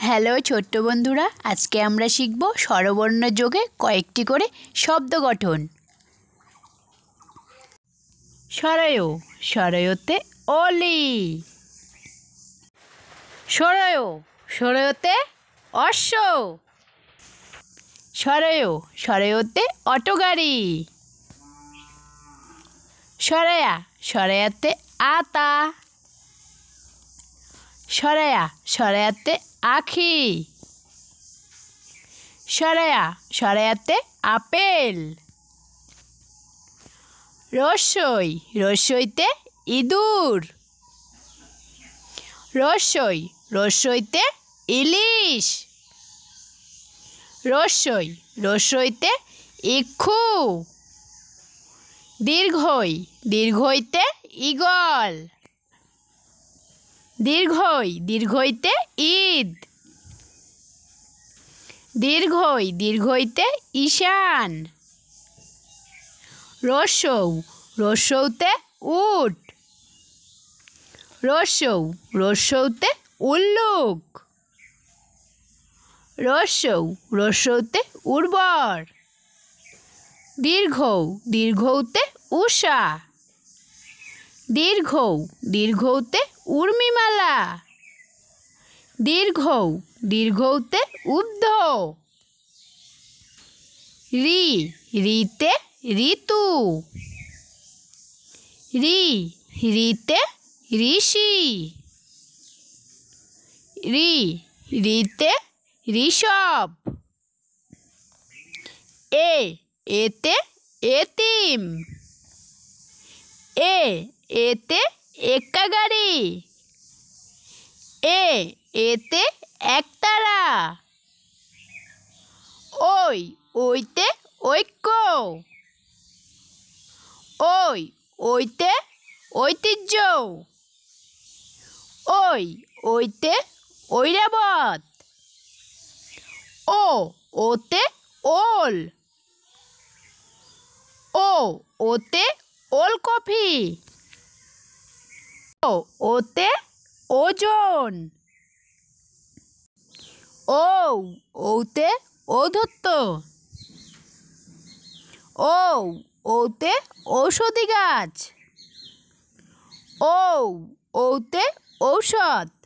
Hello ছোট্ট বন্ধুরা, আজকে আমরা শিখব স্বরবর্ণ যোগে কয়েকটি করে শব্দ গঠন। সরয়, সরয়তে অলি। সরয়, সরয়তে অশ্ব। সরয়, সরয়তে অটো গাড়ি। সরায়া, সরায়াতে আতা। সরায়া, সরায়াতে আখি। সরায়া, সরায়াতে আপেল। রসই, রসইতে ইঁদুর। রসই, রসইতে ইলিশ। রসই, রসইতে ইক্ষু। দীর্ঘই, দীর্ঘইতে ঈগল। দীর্ঘই, দীর্ঘইতে ঈদ। দীর্ঘই, দীর্ঘইতে ঈশান। রসৌ, রসৌতে উট। রসৌ, রসৌতে উল্লুক। রসৌ, রসৌতে উর্বর। দীর্ঘৌ, দীর্ঘৌতে উষা। দীর্ঘৌ, দীর্ঘৌতে উর্মিমালা। দীর্ঘৌ, দীর্ঘৌতে উদ্ধ। রি, রিতে ঋতু। রি, রিতে ঋষি। রি, রিতে ঋষভ। এতে এতিম। এতে এক্কা গাড়ি। এতে একতারা। ওইতে ঐক্য। ওইতে ঐতিহ্য। ওইতে ঐরাবত। ওতে ওল। ওতে ওলকপি। ওতে ওজন। ওতে ঔদ্ধত্য। ওতে ঔষধি গাছ। ওতে ঔষধ।